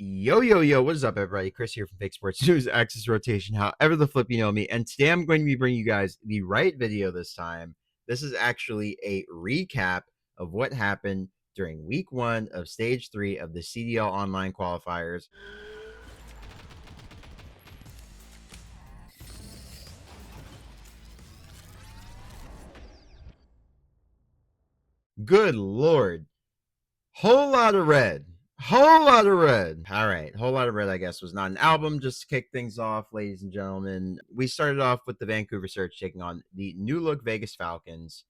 Yo, what is up, everybody? Chris here from Esports News Access Rotation, however the flip you know me. And today I'm going to be bringing you guys the right video this time. This is actually a recap of what happened during week 1 of stage 3 of the CDL online qualifiers. Good Lord. Whole lot of red. Whole lot of red. All right. Whole lot of red, I guess, was not an album. Just to kick things off, ladies and gentlemen, we started off with the Vancouver Surge taking on the new look Vegas Falcons.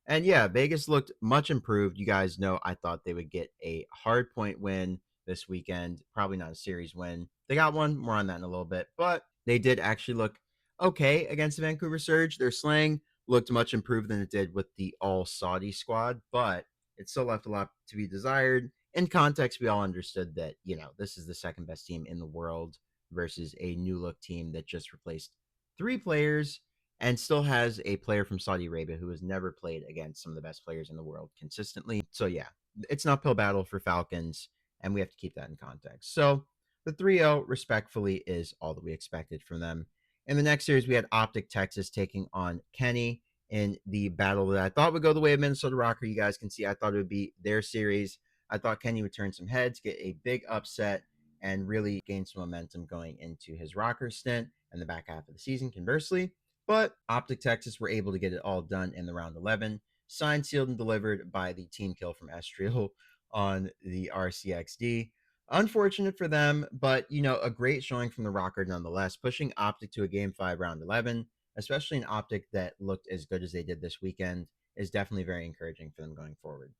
And yeah, Vegas looked much improved. You guys know I thought they would get a hard point win this weekend. Probably not a series win. They got one. More on that in a little bit. But they did actually look okay against the Vancouver Surge. Their slang looked much improved than it did with the all Saudi squad. But it still left a lot to be desired. In context, we all understood that, this is the second best team in the world versus a new look team that just replaced 3 players and still has a player from Saudi Arabia who has never played against some of the best players in the world consistently. So yeah, it's an uphill battle for Falcons, and we have to keep that in context. So the 3-0 respectfully is all that we expected from them. In the next series, we had Optic Texas taking on Kenny in the battle that I thought would go the way of Minnesota Rokkr. You guys can see I thought it would be their series. I thought Kenny would turn some heads, get a big upset, and really gain some momentum going into his Rokkr stint in the back half of the season, conversely. But Optic Texas were able to get it all done in the round 11, signed, sealed, and delivered by the team kill from Estriel on the RCXD. Unfortunate for them, but, a great showing from the Rokkr nonetheless, pushing Optic to a Game 5 round 11, especially an Optic that looked as good as they did this weekend, is definitely very encouraging for them going forward.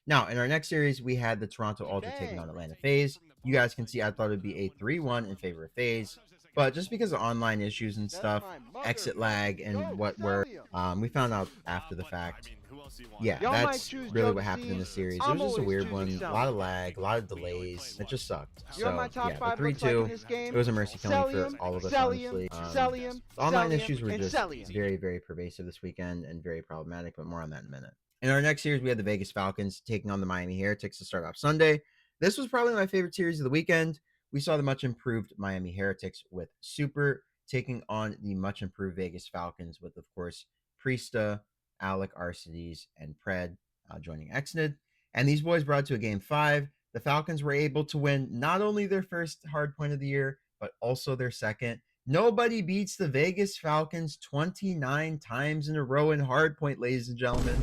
Now, in our next series, we had the Toronto Ultra taking on Atlanta Faze. You guys can see I thought it would be a 3-1 in favor of Faze, but just because of online issues and stuff, exit lag and we found out after the fact. Yeah, that's really what happened in the series. It was just a weird one, a lot of lag, a lot of delays. It just sucked. So yeah, the 3-2, it was a mercy killing for all of us, honestly. The online issues were just very, very pervasive this weekend and very problematic, but more on that in a minute. In our next series, we had the Vegas Falcons taking on the Miami Heretics to start off Sunday. This was probably my favorite series of the weekend. We saw the much improved Miami Heretics with Super taking on the much improved Vegas Falcons with, of course, Priesta, Alec, Arcides, and Pred joining Exnid. And these boys brought to a Game 5. The Falcons were able to win not only their first hard point of the year, but also their second. Nobody beats the Vegas Falcons 29 times in a row in hard point, ladies and gentlemen.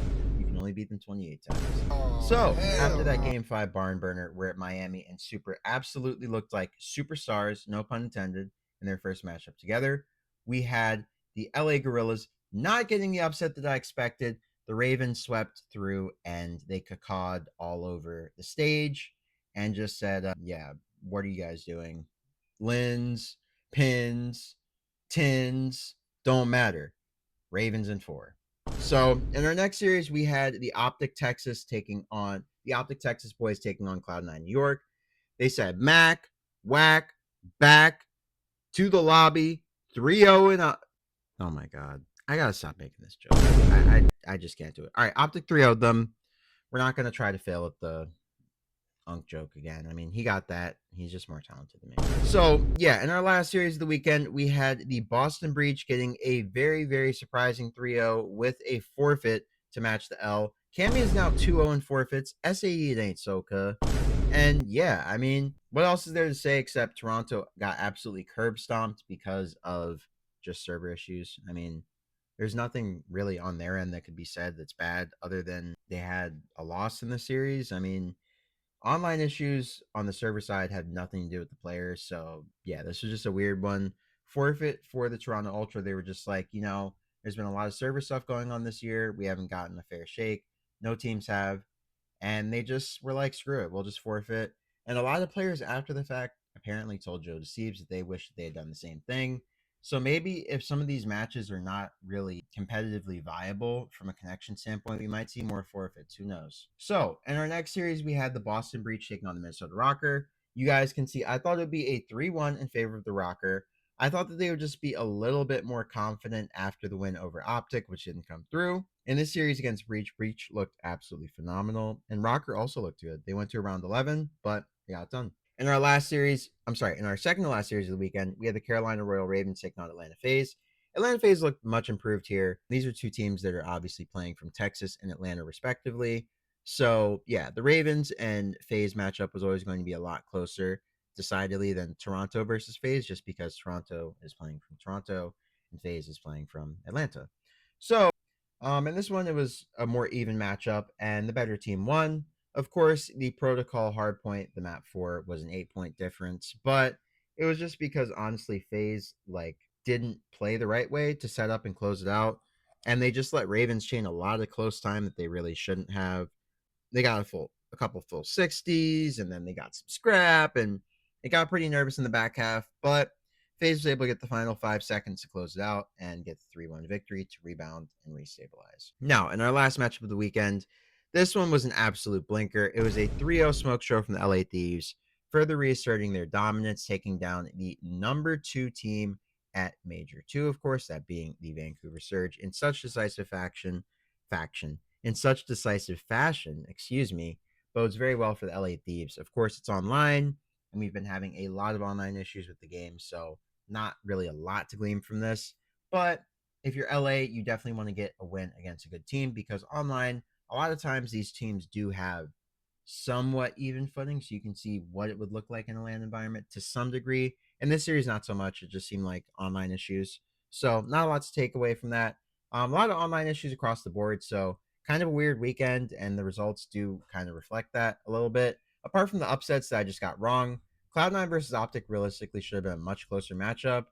Only beat them 28 times. So after that Game 5 barn burner, where Miami and Super absolutely looked like superstars, no pun intended, in their first matchup together, we had the LA Gorillas not getting the upset that I expected. The Ravens swept through and they cacawed all over the stage and just said, yeah, what are you guys doing? Lins, pins, tins, don't matter. Ravens in 4. So in our next series, we had the Optic Texas boys taking on Cloud9 New York. They said Mac, whack, back to the lobby, 3-0 and up. Oh my God. I gotta stop making this joke. I just can't do it. All right, Optic 3-0'd them. We're not gonna try to fail at the Unk joke again. I mean, he got that. He's just more talented than me. So, yeah, in our last series of the weekend, we had the Boston Breach getting a very, very surprising 3-0 with a forfeit to match the L. Cammy is now 2-0 in forfeits. SAE, it ain't Soka. And yeah, I mean, what else is there to say except Toronto got absolutely curb stomped because of just server issues? I mean, there's nothing really on their end that could be said that's bad other than they had a loss in the series. I mean, online issues on the server side had nothing to do with the players. So yeah, this was just a weird one. Forfeit for the Toronto Ultra. They were just like, there's been a lot of server stuff going on this year. We haven't gotten a fair shake. No teams have. And they just were like, screw it, we'll just forfeit. And a lot of players after the fact apparently told Joe Thieves that they wish they had done the same thing. So maybe if some of these matches are not really competitively viable from a connection standpoint, we might see more forfeits. Who knows? So in our next series, we had the Boston Breach taking on the Minnesota Rokkr. You guys can see I thought it would be a 3-1 in favor of the Rokkr. I thought that they would just be a little bit more confident after the win over Optic, which didn't come through. In this series against Breach looked absolutely phenomenal. And Rokkr also looked good. They went to around 11, but they got it done. In our second to last series of the weekend, we had the Carolina Royal Ravens taking on Atlanta Faze. Atlanta Faze looked much improved here. These are two teams that are obviously playing from Texas and Atlanta, respectively. So, yeah, the Ravens and Faze matchup was always going to be a lot closer, decidedly, than Toronto versus Faze, just because Toronto is playing from Toronto and Faze is playing from Atlanta. So, in this one, it was a more even matchup, and the better team won. Of course, the protocol hardpoint, the map 4, was an 8-point difference, but it was just because honestly, FaZe didn't play the right way to set up and close it out, and they just let Ravens chain a lot of close time that they really shouldn't have. They got a couple full 60s, and then they got some scrap, and it got pretty nervous in the back half, but FaZe was able to get the final 5 seconds to close it out and get the 3-1 victory to rebound and restabilize. Now, in our last matchup of the weekend, this one was an absolute blinker. It was a 3-0 smoke show from the LA Thieves, further reasserting their dominance, taking down the number 2 team at Major 2, of course, that being the Vancouver Surge, in such decisive fashion, bodes very well for the LA Thieves. Of course, it's online, and we've been having a lot of online issues with the game, so not really a lot to glean from this. But if you're LA, you definitely want to get a win against a good team, because online, a lot of times these teams do have somewhat even footing, so you can see what it would look like in a LAN environment to some degree. In this series, not so much. It just seemed like online issues. So not a lot to take away from that. A lot of online issues across the board. So kind of a weird weekend, and the results do kind of reflect that a little bit. Apart from the upsets that I just got wrong, Cloud9 versus Optic realistically should have been a much closer matchup.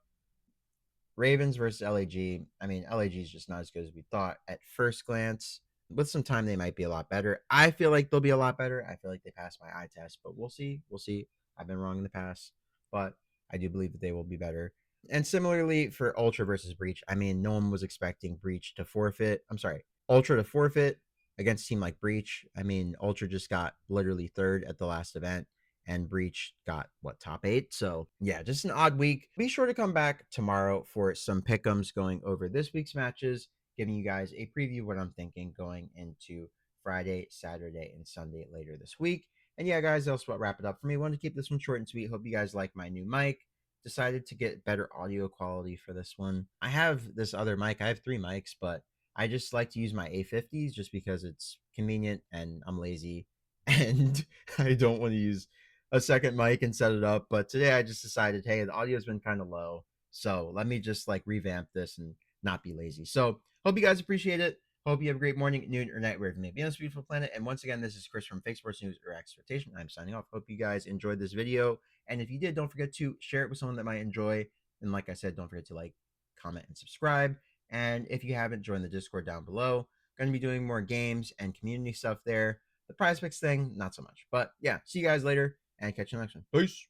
Ravens versus LAG. I mean, LAG is just not as good as we thought at first glance. With some time, they might be a lot better. I feel like they'll be a lot better. I feel like they passed my eye test, but we'll see. We'll see. I've been wrong in the past, but I do believe that they will be better. And similarly for Ultra versus Breach, I mean, no one was expecting Breach to forfeit. I'm sorry, Ultra to forfeit against a team like Breach. I mean, Ultra just got literally third at the last event, and Breach got top 8. So yeah, just an odd week. Be sure to come back tomorrow for some pick'ems going over this week's matches, giving you guys a preview of what I'm thinking going into Friday, Saturday, and Sunday later this week. And yeah, guys, that's what wrap it up for me. I wanted to keep this one short and sweet. Hope you guys like my new mic. Decided to get better audio quality for this one. I have this other mic. I have 3 mics, but I just like to use my A50s just because it's convenient and I'm lazy and I don't want to use a second mic and set it up. But today I just decided, hey, the audio's been kind of low, so let me just revamp this and not be lazy. So hope you guys appreciate it. Hope you have a great morning, noon, or night wherever you may be on this beautiful planet. And once again, this is Chris from Fake Sports News or Expectation. I'm signing off. Hope you guys enjoyed this video. And if you did, don't forget to share it with someone that might enjoy. And like I said, don't forget to like, comment, and subscribe. And if you haven't, join the Discord down below. Going to be doing more games and community stuff there. The prize picks thing, not so much. But yeah, see you guys later and catch you next one. Peace.